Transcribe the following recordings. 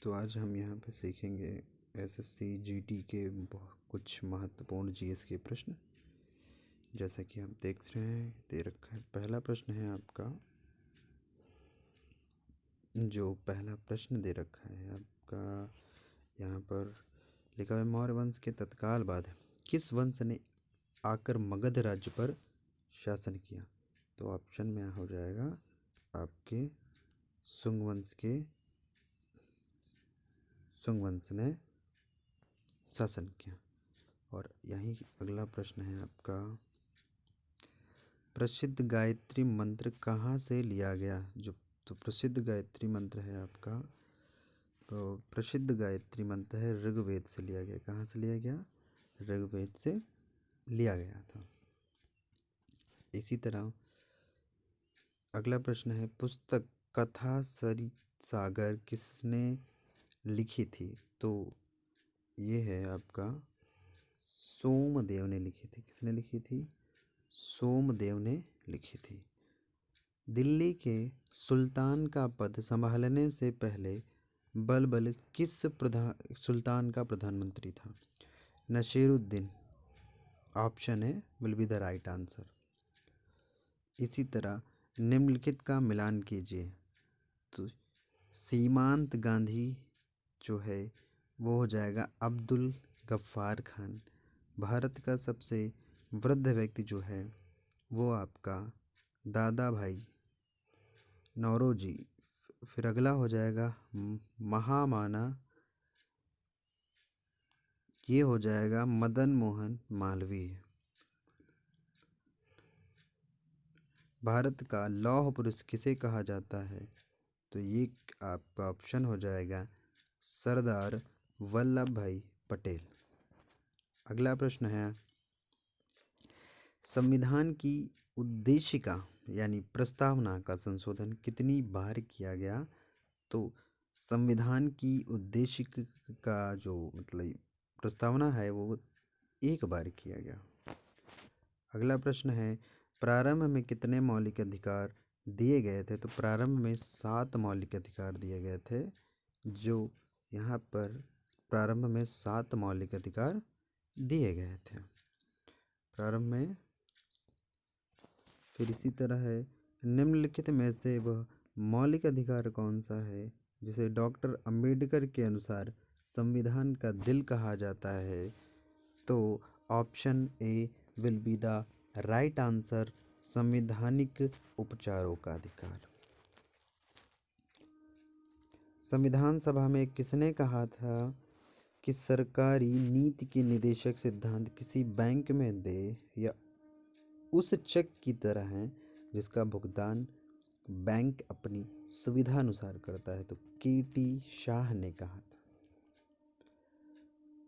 तो आज हम यहाँ पे सीखेंगे एसएससी जीटी के कुछ महत्वपूर्ण जीएस के प्रश्न। जैसा कि आप देख रहे हैं दे रखा है। पहला प्रश्न है आपका, जो पहला प्रश्न दे रखा है आपका यहाँ पर लिखा है, मौर्य वंश के तत्काल बाद किस वंश ने आकर मगध राज्य पर शासन किया? तो ऑप्शन में हो जाएगा आपके शुंग वंश ने शासन किया। और यही अगला प्रश्न है आपका, प्रसिद्ध गायत्री मंत्र कहाँ से लिया गया? तो प्रसिद्ध गायत्री मंत्र है आपका, तो प्रसिद्ध गायत्री मंत्र है ऋग्वेद से लिया गया। कहाँ से लिया गया? ऋग्वेद से लिया गया था। इसी तरह अगला प्रश्न है, पुस्तक कथा सरित्सागर किसने लिखी थी? तो ये है आपका सोमदेव ने लिखी थी। किसने लिखी थी? सोमदेव ने लिखी थी। दिल्ली के सुल्तान का पद संभालने से पहले बलबल किस सुल्तान का प्रधानमंत्री था? नसीरुद्दीन। ऑप्शन है will be the right answer. इसी तरह निम्नलिखित का मिलान कीजिए। तो सीमांत गांधी जो है वो हो जाएगा अब्दुल गफ्फार खान। भारत का सबसे वृद्ध व्यक्ति जो है वो आपका दादा भाई नौरोजी। फिर अगला हो जाएगा महामाना, ये हो जाएगा मदन मोहन मालवीय। भारत का लौह पुरुष किसे कहा जाता है? तो ये आपका ऑप्शन हो जाएगा सरदार वल्लभ भाई पटेल। अगला प्रश्न है, संविधान की उद्देशिका यानी प्रस्तावना का संशोधन कितनी बार किया गया? तो संविधान की उद्देशिका का जो प्रस्तावना है वो एक बार किया गया। अगला प्रश्न है, प्रारंभ में कितने मौलिक अधिकार दिए गए थे? तो प्रारंभ में 7 मौलिक अधिकार दिए गए थे। जो यहाँ पर प्रारंभ में 7 मौलिक अधिकार दिए गए थे प्रारंभ में। फिर इसी तरह है, निम्नलिखित में से वह मौलिक अधिकार कौन सा है जिसे डॉक्टर अंबेडकर के अनुसार संविधान का दिल कहा जाता है? तो option A will be the right answer, संवैधानिक उपचारों का अधिकार। संविधान सभा में किसने कहा था कि सरकारी नीति के निदेशक सिद्धांत किसी बैंक में दे या उस चेक की तरह है जिसका भुगतान बैंक अपनी सुविधा अनुसार करता है? तो केटी शाह ने कहा था।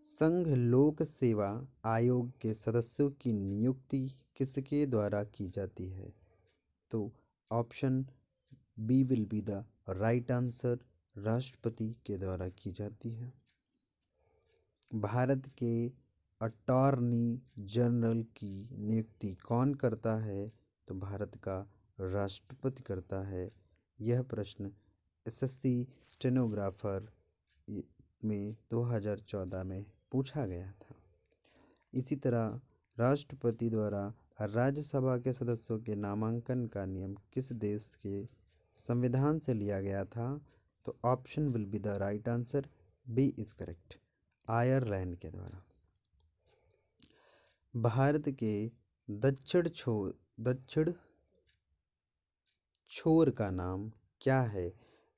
संघ लोक सेवा आयोग के सदस्यों की नियुक्ति किसके द्वारा की जाती है? तो option B will be the right answer, राष्ट्रपति के द्वारा की जाती है। भारत के अटॉर्नी जनरल की नियुक्ति कौन करता है? तो भारत का राष्ट्रपति करता है। यह प्रश्न एसएससी स्टेनोग्राफर में 2014 में पूछा गया था। इसी तरह राष्ट्रपति द्वारा राज्यसभा के सदस्यों के नामांकन का नियम किस देश के संविधान से लिया गया था? तो option will be the right answer, B is correct, Ireland के द्वारा। भारत के दक्षिण छोर का नाम क्या है?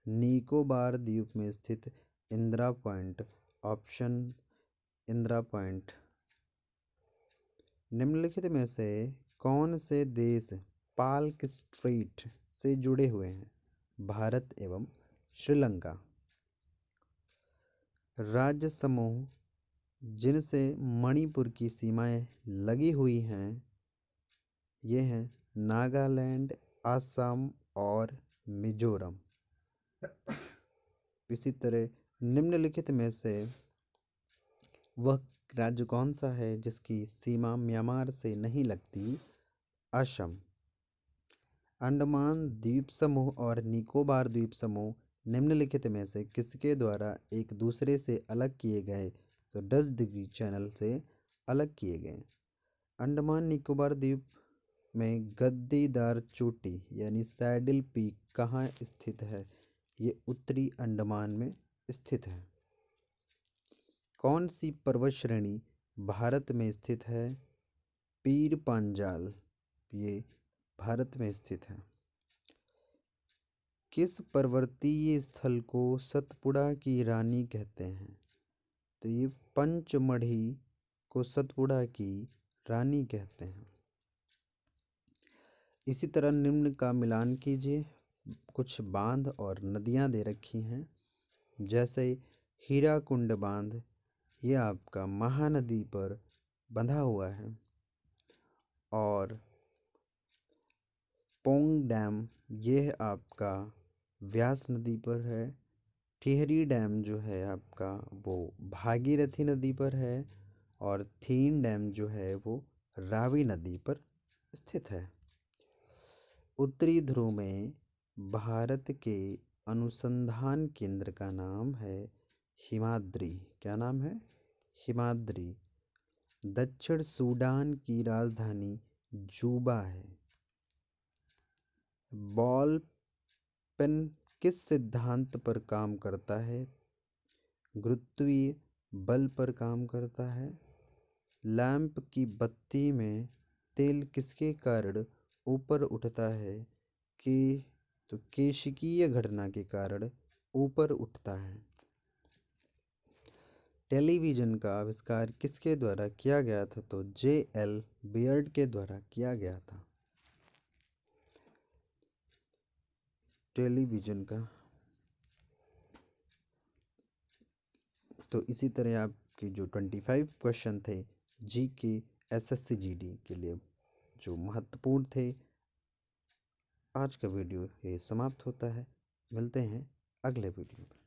निकोबार द्वीप में स्थित Indira point. Option Indira point. निम्नलिखित में से कौन से देश पाल्क स्ट्रेट से जुड़े हुए हैं? भारत एवं श्रीलंका। राज्य समूह जिनसे मणिपुर की सीमाएं लगी हुई हैं ये हैं नागालैंड, असम और मिजोरम। इसी तरह निम्नलिखित में से वह राज्य कौन सा है जिसकी सीमा म्यांमार से नहीं लगती? असम। अंडमान द्वीप समूह और निकोबार द्वीप समूह निम्नलिखित में से किसके द्वारा एक दूसरे से अलग किए गए? तो 10 डिग्री चैनल से अलग किए गए। अंडमान निकोबार द्वीप में गद्दीदार चोटी यानी सैडल पीक कहाँ स्थित है? ये उत्तरी अंडमान में स्थित है। कौन सी पर्वत श्रेणी भारत में स्थित है? पीर पांजाल, ये भारत में स्थित है। किस पर्वतीय स्थल को सतपुड़ा की रानी कहते हैं? तो ये पंचमढ़ी को सतपुड़ा की रानी कहते हैं। इसी तरह निम्न का मिलान कीजिए। कुछ बांध और नदियां दे रखी हैं, जैसे हीराकुंड बांध, ये आपका महानदी पर बंधा हुआ है। और पोंग डैम, ये आपका व्यास नदी पर है। टिहरी डैम जो है आपका वो भागीरथी नदी पर है। और थीन डैम जो है वो रावी नदी पर स्थित है। उत्तरी ध्रुव में भारत के अनुसंधान केंद्र का नाम है हिमाद्री। क्या नाम है? हिमाद्री। दक्षिण सूडान की राजधानी जूबा है। बॉल पेन किस सिद्धांत पर काम करता है? गुरुत्वीय बल पर काम करता है। लैंप की बत्ती में तेल किसके कारण ऊपर उठता है? कि तो केशिकीय घटना के कारण ऊपर उठता है। टेलीविज़न का आविष्कार किसके द्वारा किया गया था? तो J.L. बियर्ड के द्वारा किया गया था। टेलीविज़न का। तो इसी तरह आपके जो 25 क्वेश्चन थे GK SSC GD के लिए जो महत्वपूर्ण थे, आज का वीडियो ये समाप्त होता है। मिलते हैं अगले वीडियो में।